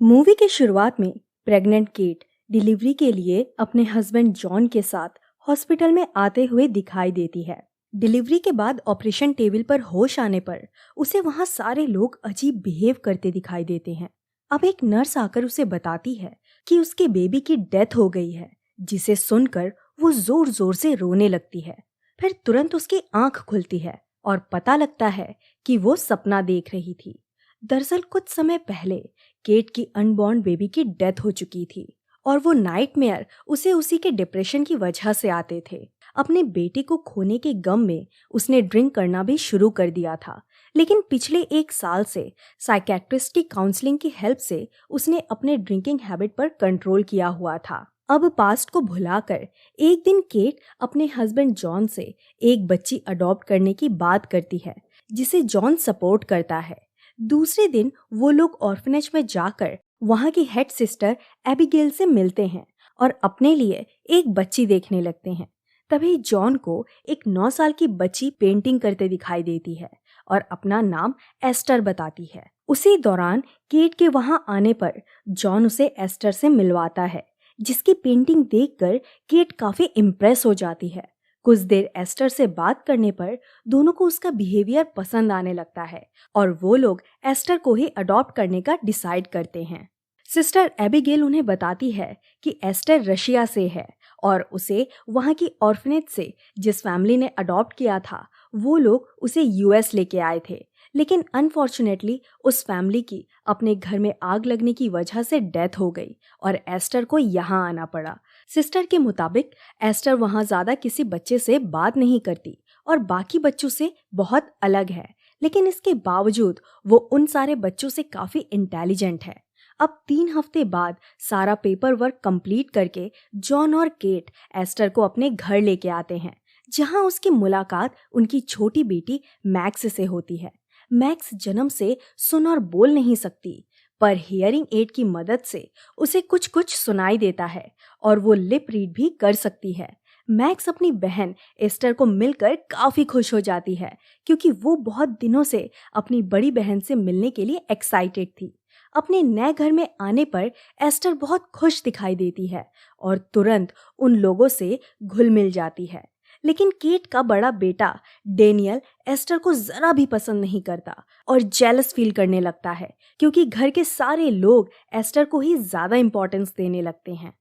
Movie की शुरुआत में प्रेग्नेंट केट डिलीवरी के लिए अपने हस्बैंड जॉन के साथ हॉस्पिटल में आते हुए दिखाई देती है। डिलीवरी के बाद ऑपरेशन टेबल पर होश आने पर उसे वहां सारे लोग अजीब बिहेव करते दिखाई देते हैं। अब एक नर्स आकर उसे बताती है कि उसके बेबी की डेथ हो गई है, जिसे सुनकर वो जोर जोर से रोने लगती है। फिर तुरंत उसकी आंख खुलती है और पता लगता है कि वो सपना देख रही थी। दरअसल कुछ समय पहले केट की अनबॉर्न बेबी की डेथ हो चुकी थी और वो नाइटमेयर उसे उसी के डिप्रेशन की वजह से आते थे। अपने बेटे को खोने के गम में उसने ड्रिंक करना भी शुरू कर दिया था, लेकिन पिछले एक साल से साइकेट्रिस्ट की काउंसलिंग की हेल्प से उसने अपने ड्रिंकिंग हैबिट पर कंट्रोल किया हुआ था। अब पास्ट को भुलाकर एक दिन केट अपने हस्बैंड जॉन से एक बच्ची अडॉप्ट करने की बात करती है, जिसे जॉन सपोर्ट करता है। दूसरे दिन वो लोग ऑर्फनेज में जाकर वहां की हेड सिस्टर एबिगेल से मिलते हैं और अपने लिए एक बच्ची देखने लगते हैं। तभी जॉन को एक 9 साल की बच्ची पेंटिंग करते दिखाई देती है और अपना नाम एस्टर बताती है। उसी दौरान केट के वहां आने पर जॉन उसे एस्टर से मिलवाता है, जिसकी पेंटिंग देखकर केट काफी इम्प्रेस हो जाती है। कुछ देर एस्टर से बात करने पर दोनों को उसका बिहेवियर पसंद आने लगता है और वो लोग एस्टर को ही अडॉप्ट करने का डिसाइड करते हैं। सिस्टर एबिगेल उन्हें बताती है कि एस्टर रशिया से है और उसे वहां की ऑर्फनेज से जिस फैमिली ने अडॉप्ट किया था वो लोग उसे यूएस लेके आए थे, लेकिन अनफॉर्चुनेटली उस फैमिली की अपने घर में आग लगने की वजह से डेथ हो गई और एस्टर को यहाँ आना पड़ा। सिस्टर के मुताबिक एस्टर वहाँ ज़्यादा किसी बच्चे से बात नहीं करती और बाकी बच्चों से बहुत अलग है, लेकिन इसके बावजूद वो उन सारे बच्चों से काफ़ी इंटेलिजेंट है। अब 3 हफ्ते बाद सारा पेपर वर्क कंप्लीट करके जॉन और केट एस्टर को अपने घर लेके आते हैं, जहां उसकी मुलाकात उनकी छोटी बेटी मैक्स से होती है। मैक्स जन्म से सुन और बोल नहीं सकती, पर हियरिंग एड की मदद से उसे कुछ कुछ सुनाई देता है और वो लिप रीड भी कर सकती है। मैक्स अपनी बहन एस्टर को मिलकर काफी खुश हो जाती है, क्योंकि वो बहुत दिनों से अपनी बड़ी बहन से मिलने के लिए एक्साइटेड थी। अपने नए घर में आने पर एस्टर बहुत खुश दिखाई देती है और तुरंत उन लोगों से घुल मिल जाती है। लेकिन केट का बड़ा बेटा डेनियल एस्टर को जरा भी पसंद नहीं करता और जेलस फील करने लगता है, क्योंकि घर के सारे लोग एस्टर को ही ज्यादा इंपॉर्टेंस देने लगते हैं।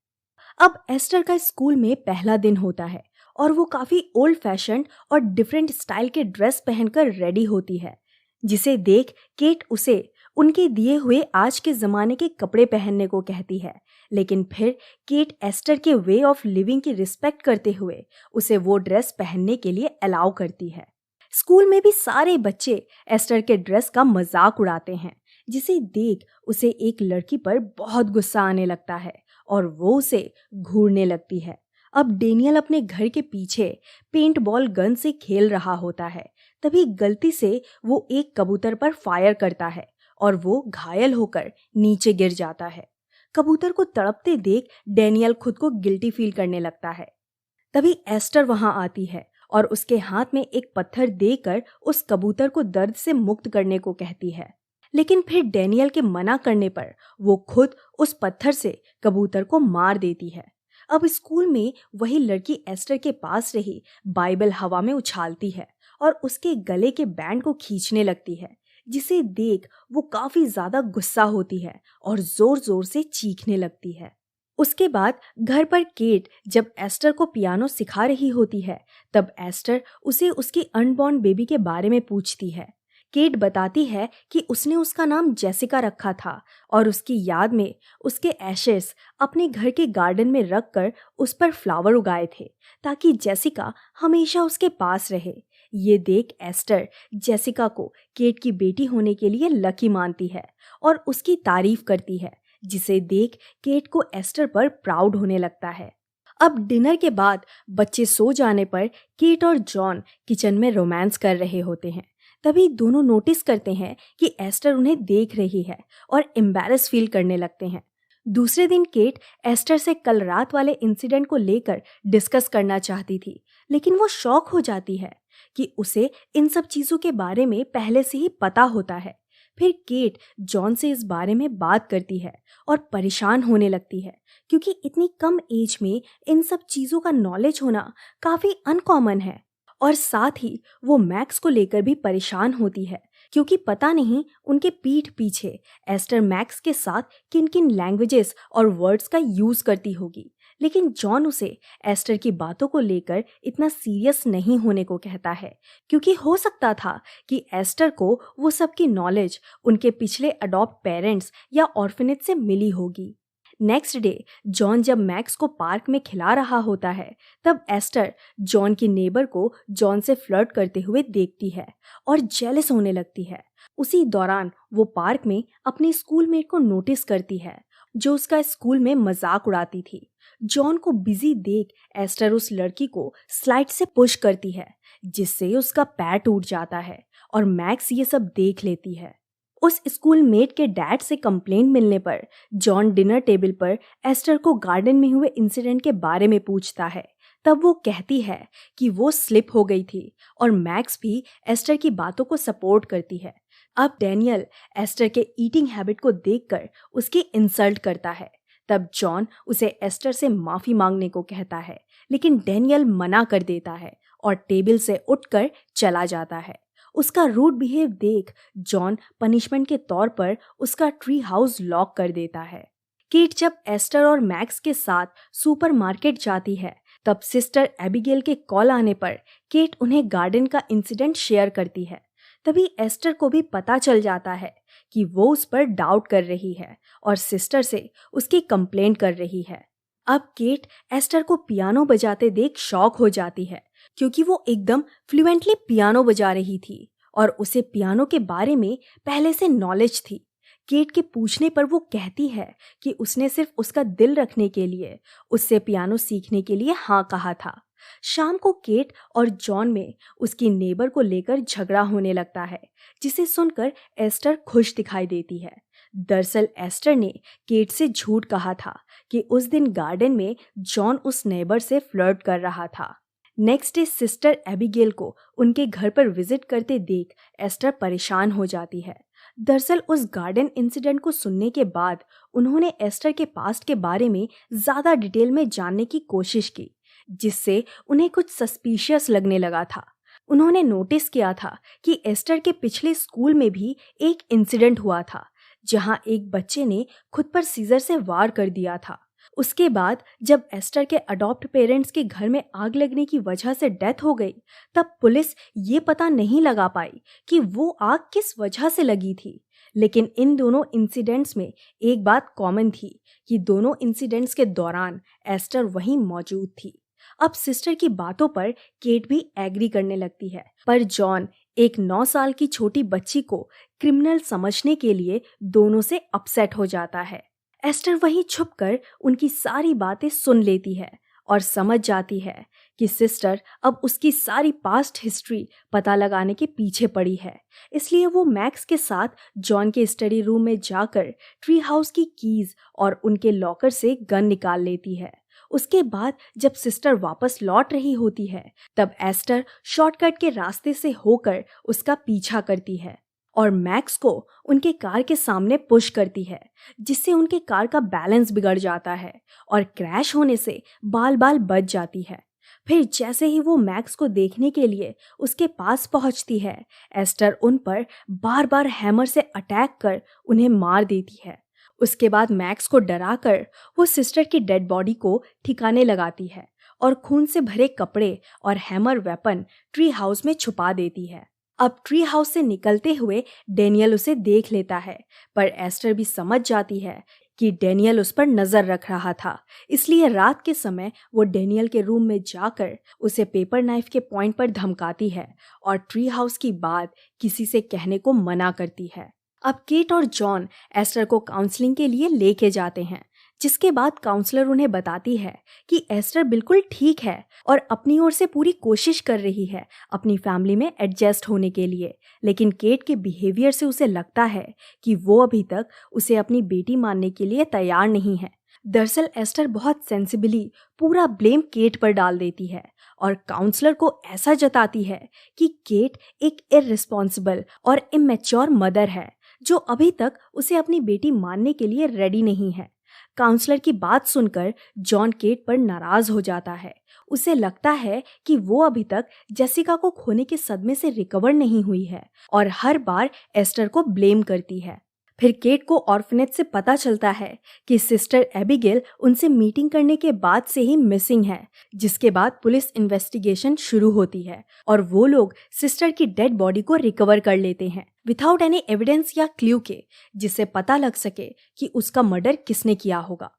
अब एस्टर का स्कूल में पहला दिन होता है और वो काफी ओल्ड फैशन और डिफरेंट स्टाइल के ड्रेस पहनकर रेडी होती है, जिसे देख केट उसे उनके दिए हुए आज के जमाने के कपड़े पहनने को कहती है। लेकिन फिर केट एस्टर के वे ऑफ लिविंग की रिस्पेक्ट करते हुए उसे वो ड्रेस पहनने के लिए अलाउ करती है। स्कूल में भी सारे बच्चे एस्टर के ड्रेस का मजाक उड़ाते हैं, जिसे देख उसे एक लड़की पर बहुत गुस्सा आने लगता है और वो उसे घूरने लगती है। अब डेनियल अपने घर के पीछे पेंट बॉल गन से खेल रहा होता है, तभी गलती से वो एक कबूतर पर फायर करता है और वो घायल होकर नीचे गिर जाता है। कबूतर को तड़पते देख डेनियल खुद को गिल्टी फील करने लगता है। तभी एस्टर वहां आती है और उसके हाथ में एक पत्थर देकर उस कबूतर को दर्द से मुक्त करने को कहती है, लेकिन फिर डेनियल के मना करने पर वो खुद उस पत्थर से कबूतर को मार देती है। अब स्कूल में वही लड़की एस्टर के पास रही बाइबल हवा में उछालती है और उसके गले के बैंड को खींचने लगती है, जिसे देख वो काफी ज्यादा गुस्सा होती है और जोर जोर से चीखने लगती है। उसके बाद घर पर केट जब एस्टर को पियानो सिखा रही होती है, तब एस्टर उसे उसकी अनबॉर्न बेबी के बारे में पूछती है। केट बताती है कि उसने उसका नाम जेसिका रखा था और उसकी याद में उसके एशेस अपने घर के गार्डन में रखकर उस पर फ्लावर उगाए थे, ताकि जेसिका हमेशा उसके पास रहे। ये देख एस्टर जेसिका को केट की बेटी होने के लिए लकी मानती है और उसकी तारीफ करती है, जिसे देख केट को एस्टर पर प्राउड होने लगता है। अब डिनर के बाद बच्चे सो जाने पर केट और जॉन किचन में रोमांस कर रहे होते हैं। तभी दोनों नोटिस करते हैं कि एस्टर उन्हें देख रही है और एम्बैरेस फील करने लगते हैं। दूसरे दिन केट एस्टर से कल रात वाले इंसिडेंट को लेकर डिस्कस करना चाहती थी, लेकिन वो शॉक हो जाती है कि उसे इन सब चीजों के बारे में पहले से ही पता होता है। फिर केट जॉन से इस बारे में बात करती है और परेशान होने लगती है क्योंकि इतनी कम एज में इन सब चीज़ों का नॉलेज होना काफ़ी अनकॉमन है। और साथ ही वो मैक्स को लेकर भी परेशान होती है क्योंकि पता नहीं उनके पीठ पीछे एस्टर मैक्स के साथ किन किन लैंग्वेजेस और वर्ड्स का यूज़ करती होगी। लेकिन जॉन उसे एस्टर की बातों को लेकर इतना सीरियस नहीं होने को कहता है क्योंकि हो सकता था कि एस्टर को वो सब की नॉलेज उनके पिछले अडॉप्ट पेरेंट्स या ऑर्फनेज से मिली होगी। नेक्स्ट डे जॉन जब मैक्स को पार्क में खिला रहा होता है तब एस्टर जॉन की नेबर को जॉन से फ्लर्ट करते हुए देखती है और जेलस होने लगती है। उसी दौरान वो पार्क में अपनी स्कूलमेट को नोटिस करती है जो उसका स्कूल में मजाक उड़ाती थी। जॉन को बिजी देख एस्टर उस लड़की को स्लाइड से पुश करती है जिससे उसका पैर टूट जाता है और मैक्स ये सब देख लेती है। उस स्कूल मेट के डैड से कंप्लेंट मिलने पर जॉन डिनर टेबल पर एस्टर को गार्डन में हुए इंसिडेंट के बारे में पूछता है। तब वो कहती है कि वो स्लिप हो गई थी और मैक्स भी एस्टर की बातों को सपोर्ट करती है। अब डैनियल एस्टर के ईटिंग हैबिट को देखकर उसकी इंसल्ट करता है। तब जॉन उसे एस्टर से माफ़ी मांगने को कहता है लेकिन डैनियल मना कर देता है और टेबल से उठकर चला जाता है। उसका रूड बिहेव देख जॉन पनिशमेंट के तौर पर उसका ट्री हाउस लॉक कर देता है। केट जब एस्टर और मैक्स के साथ सुपरमार्केट जाती है तब सिस्टर एबिगेल के कॉल आने पर केट उन्हें गार्डन का इंसिडेंट शेयर करती है। तभी एस्टर को भी पता चल जाता है कि वो उस पर डाउट कर रही है और सिस्टर से उसकी कंप्लेंट कर रही है। अब केट एस्टर को पियानो बजाते देख शॉक हो जाती है क्योंकि वो एकदम फ्लुएंटली पियानो बजा रही थी और उसे पियानो के बारे में पहले से नॉलेज थी। केट के पूछने पर वो कहती है कि उसने सिर्फ उसका दिल रखने के लिए उससे पियानो सीखने के लिए हाँ कहा था। शाम को केट और जॉन में उसकी नेबर को लेकर झगड़ा होने लगता है जिसे सुनकर एस्टर खुश दिखाई देती है। दरअसल एस्टर ने केट से झूठ कहा था कि उस दिन गार्डन में जॉन उस नेबर से फ्लर्ट कर रहा था। नेक्स्ट डे सिस्टर एबिगेल को उनके घर पर विजिट करते देख एस्टर परेशान हो जाती है। दरअसल उस गार्डन इंसिडेंट को सुनने के बाद उन्होंने एस्टर के पास्ट के बारे में ज़्यादा डिटेल में जानने की कोशिश की जिससे उन्हें कुछ सस्पिशियस लगने लगा था। उन्होंने नोटिस किया था कि एस्टर के पिछले स्कूल में भी एक इंसिडेंट हुआ था जहां एक बच्चे ने खुद पर सीजर से वार कर दिया था। उसके बाद जब एस्टर के अडॉप्ट पेरेंट्स के घर में आग लगने की वजह से डेथ हो गई तब पुलिस ये पता नहीं लगा पाई कि वो आग किस वजह से लगी थी। लेकिन इन दोनों इंसिडेंट्स में एक बात कॉमन थी कि दोनों इंसिडेंट्स के दौरान एस्टर वहीं मौजूद थी। अब सिस्टर की बातों पर केट भी एग्री करने लगती है पर जॉन एक 9 साल की छोटी बच्ची को क्रिमिनल समझने के लिए दोनों से अपसेट हो जाता है। एस्टर वहीं छुपकर उनकी सारी बातें सुन लेती है और समझ जाती है कि सिस्टर अब उसकी सारी पास्ट हिस्ट्री पता लगाने के पीछे पड़ी है। इसलिए वो मैक्स के साथ जॉन के स्टडी रूम में जाकर ट्री हाउस की कीज और उनके लॉकर से गन निकाल लेती है। उसके बाद जब सिस्टर वापस लौट रही होती है तब एस्टर शॉर्टकट के रास्ते से होकर उसका पीछा करती है और मैक्स को उनके कार के सामने पुश करती है जिससे उनके कार का बैलेंस बिगड़ जाता है और क्रैश होने से बाल बाल बच जाती है। फिर जैसे ही वो मैक्स को देखने के लिए उसके पास पहुंचती है एस्टर उन पर बार बार हैमर से अटैक कर उन्हें मार देती है। उसके बाद मैक्स को डराकर वो सिस्टर की डेड बॉडी को ठिकाने लगाती है और खून से भरे कपड़े और हैमर वेपन ट्री हाउस में छुपा देती है। अब ट्री हाउस से निकलते हुए डैनियल उसे देख लेता है पर एस्टर भी समझ जाती है कि डैनियल उस पर नजर रख रहा था। इसलिए रात के समय वो डैनियल के रूम में जाकर उसे पेपर नाइफ के पॉइंट पर धमकाती है और ट्री हाउस की बात किसी से कहने को मना करती है। अब केट और जॉन एस्टर को काउंसलिंग के लिए लेके जाते हैं जिसके बाद काउंसलर उन्हें बताती है कि एस्टर बिल्कुल ठीक है और अपनी ओर से पूरी कोशिश कर रही है अपनी फैमिली में एडजस्ट होने के लिए। लेकिन केट के बिहेवियर से उसे लगता है कि वो अभी तक उसे अपनी बेटी मानने के लिए तैयार नहीं है। दरअसल एस्टर बहुत सेंसिबली पूरा ब्लेम केट पर डाल देती है और काउंसलर को ऐसा जताती है कि केट एक इररिस्पॉन्सिबल और इमेच्योर मदर है जो अभी तक उसे अपनी बेटी मानने के लिए रेडी नहीं है। काउंसलर की बात सुनकर जॉन केट पर नाराज हो जाता है। उसे लगता है कि वो अभी तक जेसिका को खोने के सदमे से रिकवर नहीं हुई है और हर बार एस्टर को ब्लेम करती है। फिर केट को ऑर्फनेज से पता चलता है कि सिस्टर एबिगेल उनसे मीटिंग करने के बाद से ही मिसिंग है, जिसके बाद पुलिस इन्वेस्टिगेशन शुरू होती है और वो लोग सिस्टर की डेड बॉडी को रिकवर कर लेते हैं विदाउट एनी एविडेंस या क्ल्यू के, जिससे पता लग सके कि उसका मर्डर किसने किया होगा।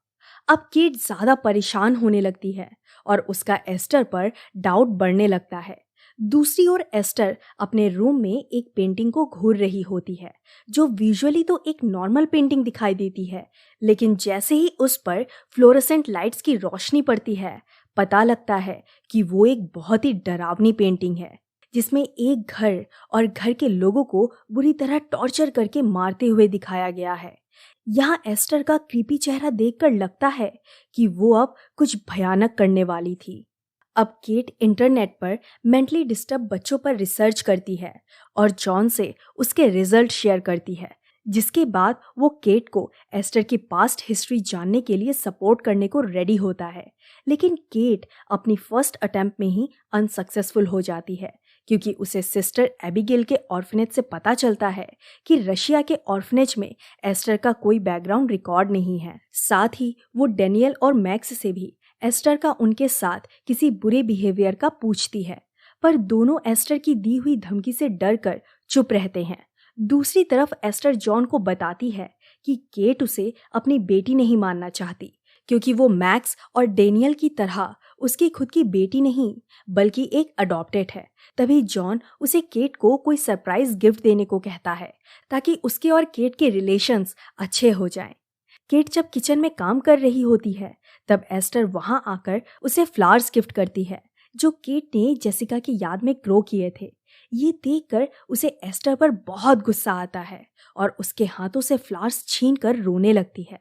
अब केट ज्यादा परेशान होने लगती है और उसका एस्टर पर डाउट बढ़ने लगता है। दूसरी ओर एस्टर अपने रूम में एक पेंटिंग को घूर रही होती है, जो विजुअली तो एक नॉर्मल पेंटिंग दिखाई देती है, लेकिन जैसे ही उस पर फ्लोरेसेंट लाइट्स की रोशनी पड़ती है, पता लगता है कि वो एक बहुत ही डरावनी पेंटिंग है, जिसमें एक घर और घर के लोगों को बुरी तरह टॉर्चर करके मारते हुए दिखाया गया है। यहाँ एस्टर का क्रीपी चेहरा देखकर लगता है कि वो अब कुछ भयानक करने वाली थी। अब केट इंटरनेट पर मेंटली डिस्टर्ब बच्चों पर रिसर्च करती है और जॉन से उसके रिजल्ट शेयर करती है, जिसके बाद वो केट को एस्टर की पास्ट हिस्ट्री जानने के लिए सपोर्ट करने को रेडी होता है। लेकिन केट अपनी फर्स्ट अटेम्प्ट में ही अनसक्सेसफुल हो जाती है, क्योंकि उसे सिस्टर एबिगेल के ऑर्फनेज से पता चलता है कि रशिया के ऑर्फनेज में एस्टर का कोई बैकग्राउंड रिकॉर्ड नहीं है। साथ ही वो डेनियल और मैक्स से भी एस्टर का उनके साथ किसी बुरे बिहेवियर का पूछती है, पर दोनों एस्टर की दी हुई धमकी से डर कर चुप रहते हैं। दूसरी तरफ एस्टर जॉन को बताती है कि केट उसे अपनी बेटी नहीं मानना चाहती, क्योंकि वो मैक्स और डेनियल की तरह उसकी खुद की बेटी नहीं बल्कि एक अडॉप्टेड है। तभी जॉन उसे केट को कोई सरप्राइज गिफ्ट देने को कहता है, ताकि उसके और केट के रिलेशंस अच्छे हो जाएं। केट जब किचन में काम कर रही होती है, तब एस्टर वहां आकर उसे फ्लावर्स गिफ्ट करती है, जो केट ने जेसिका की याद में ग्रो किए थे। ये देखकर उसे एस्टर पर बहुत गुस्सा आता है और उसके हाथों से फ्लावर्स छीनकर रोने लगती है।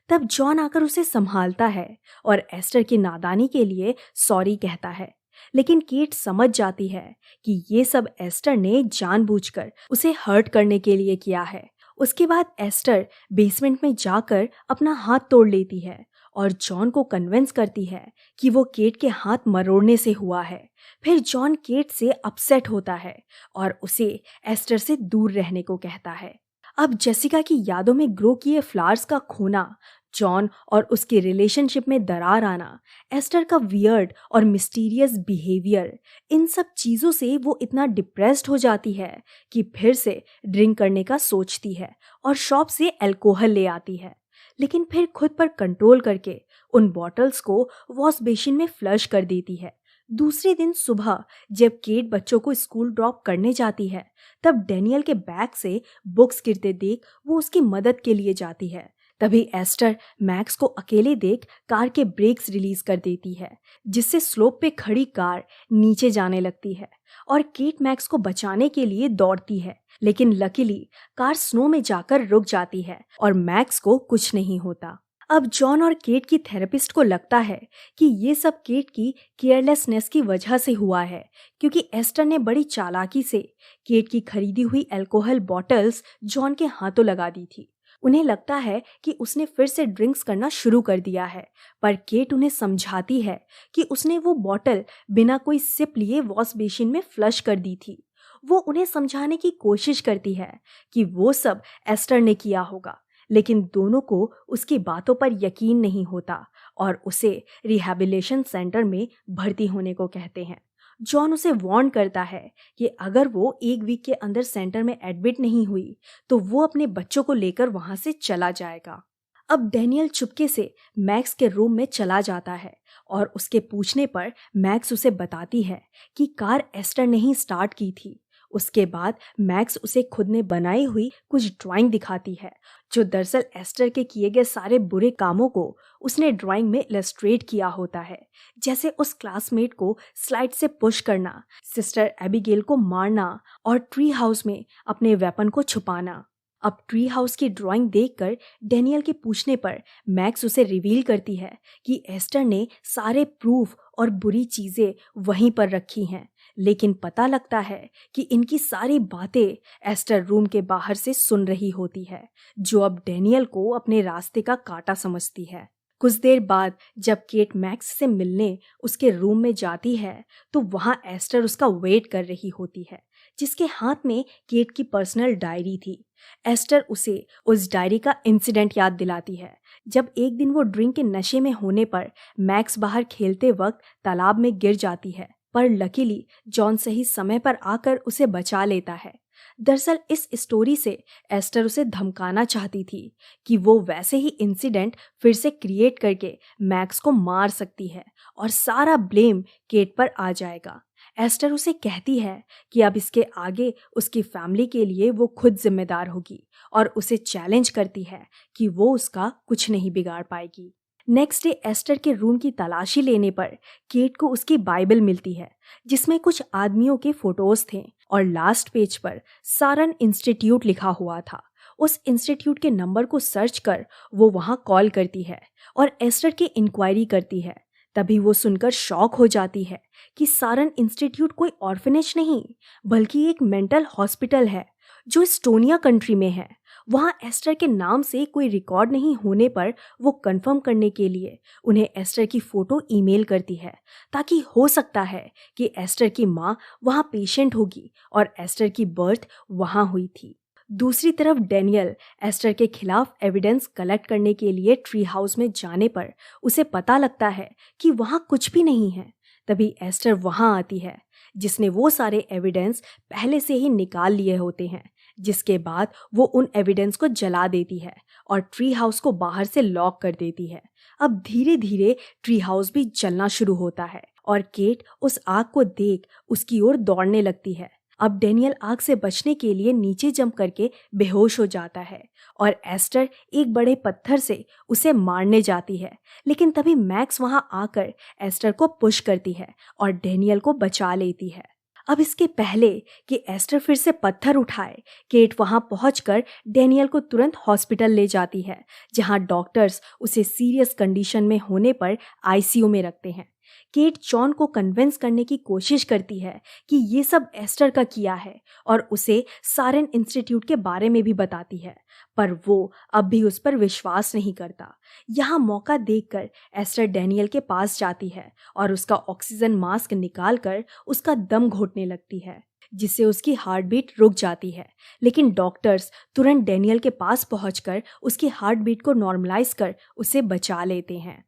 तब जॉन आकर उसे संभालता है और एस्टर की नादानी के लिए सॉरी कहता है, लेकिन केट समझ जाती है कि ये सब एस्टर ने जानबूझकर उसे हर्ट करने के लिए किया है। उसके बाद एस्टर बेसमेंट में जाकर अपना हाथ तोड़ लेती है और जॉन को कन्विंस करती है कि वो केट के हाथ मरोड़ने से हुआ है। फिर जॉन केट से अपसेट होता है और उसे एस्टर से दूर रहने को कहता है। अब जेसिका की यादों में ग्रो किए फ्लावर्स का खोना, जॉन और उसके रिलेशनशिप में दरार आना, एस्टर का वियर्ड और मिस्टीरियस बिहेवियर, इन सब चीज़ों से वो इतना डिप्रेस्ड हो जाती है कि फिर से ड्रिंक करने का सोचती है और शॉप से अल्कोहल ले आती है, लेकिन फिर खुद पर कंट्रोल करके उन बॉटल्स को वॉश बेसिन में फ्लश कर देती है। दूसरे दिन सुबह जब केट बच्चों को स्कूल ड्रॉप करने जाती है, तब डेनियल के बैग से बुक्स गिरते देख वो उसकी मदद के लिए जाती है। तभी एस्टर मैक्स को अकेले देख कार के ब्रेक्स रिलीज कर देती है, जिससे स्लोप पे खड़ी कार नीचे जाने लगती है और केट मैक्स को बचाने के लिए दौड़ती है, लेकिन लकीली कार स्नो में जाकर रुक जाती है और मैक्स को कुछ नहीं होता। अब जॉन और केट की थेरेपिस्ट को लगता है कि ये सब केट की केयरलेसनेस की वजह से हुआ है, क्योंकि एस्टर ने बड़ी चालाकी से केट की खरीदी हुई अल्कोहल बॉटल्स जॉन के हाथों लगा दी थी। उन्हें लगता है कि उसने फिर से ड्रिंक्स करना शुरू कर दिया है, पर केट उन्हें समझाती है कि उसने वो बॉटल बिना कोई सिप लिए वॉश बेसिन में फ्लश कर दी थी। वो उन्हें समझाने की कोशिश करती है कि वो सब एस्टर ने किया होगा, लेकिन दोनों को उसकी बातों पर यकीन नहीं होता और उसे रिहैबिलिटेशन सेंटर में भर्ती होने को कहते हैं। जॉन उसे वार्न करता है कि अगर वो एक वीक के अंदर सेंटर में एडमिट नहीं हुई तो वो अपने बच्चों को लेकर वहां से चला जाएगा। अब डेनियल चुपके से मैक्स के रूम में चला जाता है और उसके पूछने पर मैक्स उसे बताती है कि कार एस्टर ने ही स्टार्ट की थी। उसके बाद मैक्स उसे खुद ने बनाई हुई कुछ ड्राइंग दिखाती है, जो दरअसल एस्टर के किए गए सारे बुरे कामों को उसने ड्राइंग में इलस्ट्रेट किया होता है, जैसे उस क्लासमेट को स्लाइड से पुश करना, सिस्टर एबिगेल को मारना और ट्री हाउस में अपने वेपन को छुपाना। अब ट्री हाउस की ड्राइंग देखकर डेनियल के पूछने पर मैक्स उसे रिवील करती है कि एस्टर ने सारे प्रूफ और बुरी चीजें वहीं पर रखी हैं, लेकिन पता लगता है कि इनकी सारी बातें एस्टर रूम के बाहर से सुन रही होती है, जो अब डैनियल को अपने रास्ते का कांटा समझती है। कुछ देर बाद जब केट मैक्स से मिलने उसके रूम में जाती है तो वहां एस्टर उसका वेट कर रही होती है, जिसके हाथ में केट की पर्सनल डायरी थी। एस्टर उसे उस डायरी का इंसिडेंट याद दिलाती है जब एक दिन वो ड्रिंक के नशे में होने पर मैक्स बाहर खेलते वक्त तालाब में गिर जाती है, पर लकीली जॉन सही समय पर आकर उसे बचा लेता है। दरअसल इस स्टोरी से एस्टर उसे धमकाना चाहती थी कि वो वैसे ही इंसिडेंट फिर से क्रिएट करके मैक्स को मार सकती है और सारा ब्लेम केट पर आ जाएगा। एस्टर उसे कहती है कि अब इसके आगे उसकी फैमिली के लिए वो खुद जिम्मेदार होगी और उसे चैलेंज करती है कि वो उसका कुछ नहीं बिगाड़ पाएगी। नेक्स्ट डे एस्टर के रूम की तलाशी लेने पर केट को उसकी बाइबल मिलती है, जिसमें कुछ आदमियों के फोटोज थे और लास्ट पेज पर सारन इंस्टीट्यूट लिखा हुआ था। उस इंस्टीट्यूट के नंबर को सर्च कर वो वहां कॉल करती है और एस्टर की इंक्वायरी करती है। तभी वो सुनकर शॉक हो जाती है कि सारन इंस्टीट्यूट कोई ऑर्फनेज नहीं बल्कि एक मेंटल हॉस्पिटल है जो एस्टोनिया कंट्री में है। वहाँ एस्टर के नाम से कोई रिकॉर्ड नहीं होने पर वो कंफर्म करने के लिए उन्हें एस्टर की फ़ोटो ईमेल करती है, ताकि हो सकता है कि एस्टर की माँ वहाँ पेशेंट होगी और एस्टर की बर्थ वहाँ हुई थी। दूसरी तरफ डैनियल एस्टर के खिलाफ एविडेंस कलेक्ट करने के लिए ट्री हाउस में जाने पर उसे पता लगता है कि वहाँ कुछ भी नहीं है। तभी एस्टर वहाँ आती है, जिसने वो सारे एविडेंस पहले से ही निकाल लिए होते हैं, जिसके बाद वो उन एविडेंस को जला देती है और ट्री हाउस को बाहर से लॉक कर देती है। अब धीरे धीरे ट्री हाउस भी जलना शुरू होता है और केट उस आग को देख उसकी ओर दौड़ने लगती है। अब डैनियल आग से बचने के लिए नीचे जंप करके बेहोश हो जाता है और एस्टर एक बड़े पत्थर से उसे मारने जाती है, लेकिन तभी मैक्स वहां आकर एस्टर को पुश करती है और डैनियल को बचा लेती है। अब इसके पहले कि एस्टर फिर से पत्थर उठाए, केट वहां पहुंचकर डैनियल को तुरंत हॉस्पिटल ले जाती है, जहां डॉक्टर्स उसे सीरियस कंडीशन में होने पर आईसीयू में रखते हैं। केट जॉन को कन्विंस करने की कोशिश करती है कि ये सब एस्टर का किया है और उसे सारेन इंस्टीट्यूट के बारे में भी बताती है, पर वो अब भी उस पर विश्वास नहीं करता। यहाँ मौका देखकर एस्टर डैनियल के पास जाती है और उसका ऑक्सीजन मास्क निकालकर उसका दम घोटने लगती है, जिससे उसकी हार्ट बीट रुक जाती है। लेकिन डॉक्टर्स तुरंत डैनियल के पास पहुंचकर उसकी हार्ट बीट को नॉर्मलाइज कर उसे बचा लेते हैं।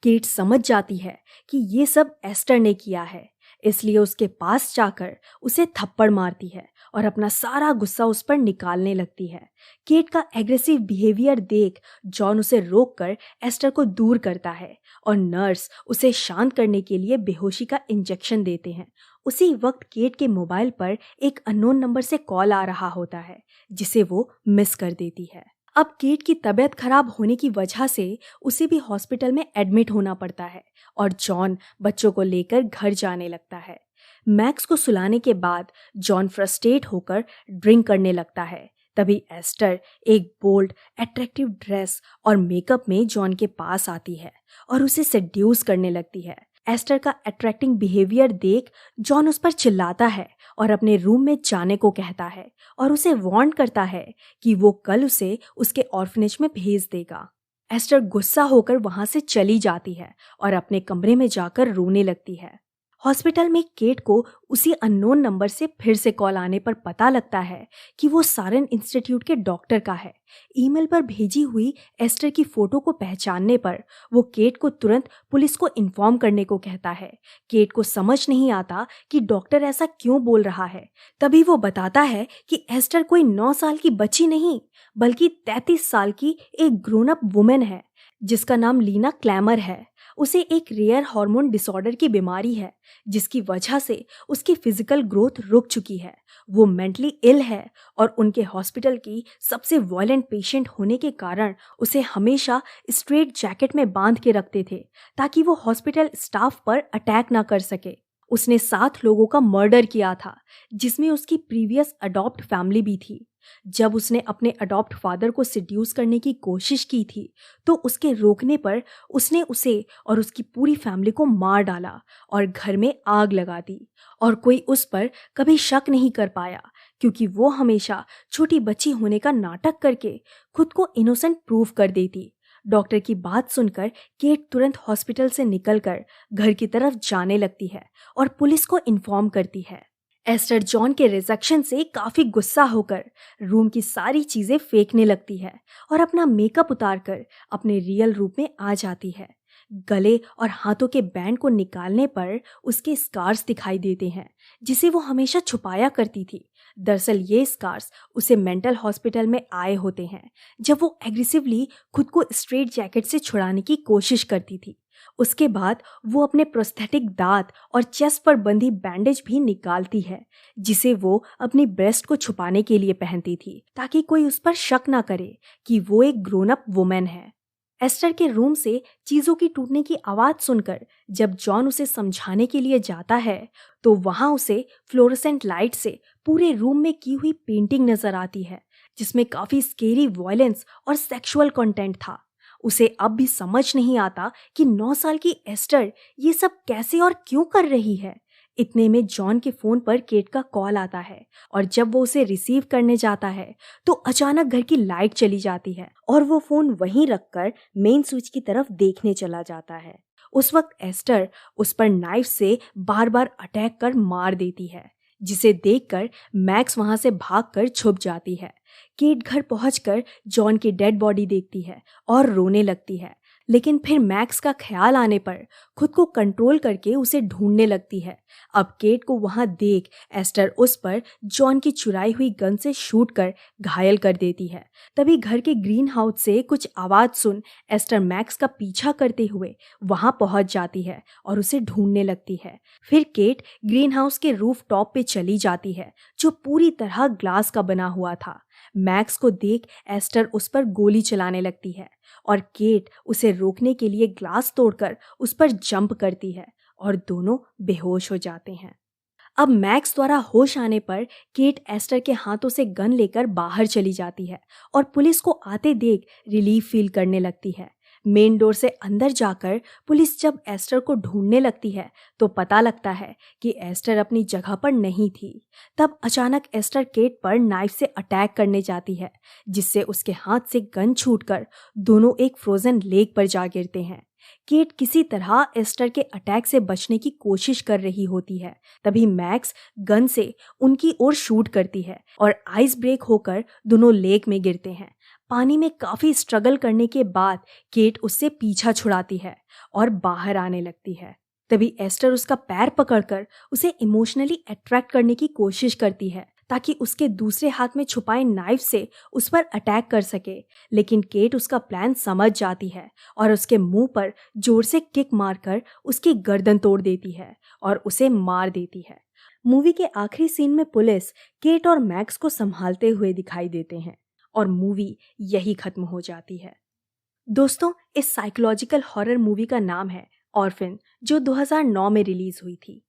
केट समझ जाती है कि ये सब एस्टर ने किया है, इसलिए उसके पास जाकर उसे थप्पड़ मारती है और अपना सारा गुस्सा उस पर निकालने लगती है। केट का एग्रेसिव बिहेवियर देख जॉन उसे रोककर एस्टर को दूर करता है और नर्स उसे शांत करने के लिए बेहोशी का इंजेक्शन देते हैं। उसी वक्त केट के मोबाइल पर एक अननोन नंबर से कॉल आ रहा होता है, जिसे वो मिस कर देती है। अब केट की तबीयत खराब होने की वजह से उसे भी हॉस्पिटल में एडमिट होना पड़ता है और जॉन बच्चों को लेकर घर जाने लगता है। मैक्स को सुलाने के बाद जॉन फ्रस्ट्रेट होकर ड्रिंक करने लगता है। तभी एस्टर एक बोल्ड अट्रैक्टिव ड्रेस और मेकअप में जॉन के पास आती है और उसे सेड्यूस करने लगती है। एस्टर का अट्रैक्टिंग बिहेवियर देख जॉन उस पर चिल्लाता है और अपने रूम में जाने को कहता है और उसे वार्न करता है कि वो कल उसे उसके ऑर्फनेज में भेज देगा। एस्टर गुस्सा होकर वहां से चली जाती है और अपने कमरे में जाकर रोने लगती है। हॉस्पिटल में केट को उसी अननोन नंबर से फिर से कॉल आने पर पता लगता है कि वो सारेन इंस्टीट्यूट के डॉक्टर का है। ईमेल पर भेजी हुई एस्टर की फोटो को पहचानने पर वो केट को तुरंत पुलिस को इन्फॉर्म करने को कहता है। केट को समझ नहीं आता कि डॉक्टर ऐसा क्यों बोल रहा है। तभी वो बताता है कि एस्टर कोई 9 साल की बच्ची नहीं बल्कि 33 साल की एक ग्रोन अप वुमेन है, जिसका नाम लीना क्लैमर है। उसे एक रेयर हार्मोन डिसऑर्डर की बीमारी है, जिसकी वजह से उसकी फिजिकल ग्रोथ रुक चुकी है। वो मेंटली इल है और उनके हॉस्पिटल की सबसे वायलेंट पेशेंट होने के कारण उसे हमेशा स्ट्रेट जैकेट में बांध के रखते थे, ताकि वो हॉस्पिटल स्टाफ पर अटैक ना कर सके। उसने 7 लोगों का मर्डर किया था, जिसमें उसकी प्रीवियस अडॉप्ट फैमिली भी थी। जब उसने अपने अडॉप्ट फादर को सिड्यूस करने की कोशिश की थी तो उसके रोकने पर उसने उसे और उसकी पूरी फैमिली को मार डाला और घर में आग लगा दी। और कोई उस पर कभी शक नहीं कर पाया क्योंकि वो हमेशा छोटी बच्ची होने का नाटक करके खुद को इनोसेंट प्रूव कर देती। डॉक्टर की बात सुनकर केट तुरंत हॉस्पिटल से निकलकर घर की तरफ जाने लगती है और पुलिस को इन्फॉर्म करती है। एस्टर जॉन के रिजेक्शन से काफी गुस्सा होकर रूम की सारी चीजें फेंकने लगती है और अपना मेकअप उतारकर अपने रियल रूप में आ जाती है। गले और हाथों के बैंड को निकालने पर उसके स्कार्स दिखाई देते हैं जिसे वो हमेशा छुपाया करती थी। दरअसल ये स्कार्स उसे मेंटल हॉस्पिटल में आए होते हैं जब वो एग्रेसिवली खुद को स्ट्रेट जैकेट से छुड़ाने की कोशिश करती थी। उसके बाद वो अपने प्रोस्थेटिक दांत और चेस्ट पर बंधी बैंडेज भी निकालती है जिसे वो अपनी ब्रेस्ट को छुपाने के लिए पहनती थी ताकि कोई उस पर शक ना करे कि वो एक ग्रोन अप वुमेन है। एस्टर के रूम से चीजों की टूटने की आवाज सुनकर जब जॉन उसे समझाने के लिए जाता है तो वहां उसे फ्लोरोसेंट लाइट से पूरे रूम में की हुई पेंटिंग नजर आती है जिसमें काफी स्केरी वायलेंस और सेक्सुअल कंटेंट था। उसे अब भी समझ नहीं आता कि 9 साल की एस्टर ये सब कैसे और क्यों कर रही है। इतने में जॉन के फोन पर केट का कॉल आता है और जब वो उसे रिसीव करने जाता है तो अचानक घर की लाइट चली जाती है और वो फोन वहीं रखकर मेन स्विच की तरफ देखने चला जाता है। उस वक्त एस्टर उस पर नाइफ से बार बार अटैक कर मार देती है जिसे देखकर मैक्स वहां से भागकर छुप जाती है। केट घर पहुंचकर जॉन की डेड बॉडी देखती है और रोने लगती है, लेकिन फिर मैक्स का ख्याल आने पर खुद को कंट्रोल करके उसे ढूंढने लगती है। अब केट को वहां देख एस्टर उस पर जॉन की चुराई हुई गन से शूट कर घायल कर देती है। तभी घर के ग्रीन हाउस से कुछ आवाज सुन एस्टर मैक्स का पीछा करते हुए वहां पहुंच जाती है और उसे ढूंढने लगती है। फिर केट ग्रीन हाउस के रूफ टॉप पे चली जाती है जो पूरी तरह ग्लास का बना हुआ था। मैक्स को देख एस्टर उस पर गोली चलाने लगती है और केट उसे रोकने के लिए ग्लास तोड़कर उस पर जंप करती है और दोनों बेहोश हो जाते हैं। अब मैक्स द्वारा होश आने पर केट एस्टर के हाथों से गन लेकर बाहर चली जाती है और पुलिस को आते देख रिलीफ फील करने लगती है। मेन डोर से अंदर जाकर पुलिस जब एस्टर को ढूंढने लगती है तो पता लगता है कि एस्टर अपनी जगह पर नहीं थी। तब अचानक एस्टर केट पर नाइफ से अटैक करने जाती है जिससे उसके हाथ से गन छूटकर दोनों एक फ्रोजन लेक पर जा गिरते हैं। केट किसी तरह एस्टर के अटैक से बचने की कोशिश कर रही होती है। तभी मैक्स गन से उनकी ओर शूट करती है और आइस ब्रेक होकर दोनों लेक में गिरते हैं। पानी में काफी स्ट्रगल करने के बाद केट उससे पीछा छुड़ाती है और बाहर आने लगती है। तभी एस्टर उसका पैर पकड़कर उसे इमोशनली अट्रैक्ट करने की कोशिश करती है ताकि उसके दूसरे हाथ में छुपाए नाइफ से उस पर अटैक कर सके, लेकिन केट उसका प्लान समझ जाती है और उसके मुंह पर जोर से किक मारकर उसकी गर्दन तोड़ देती है और उसे मार देती है। मूवी के आखिरी सीन में पुलिस केट और मैक्स को संभालते हुए दिखाई देते हैं और मूवी यही खत्म हो जाती है। दोस्तों, इस साइकोलॉजिकल हॉरर मूवी का नाम है ऑर्फन, जो 2009 में रिलीज हुई थी।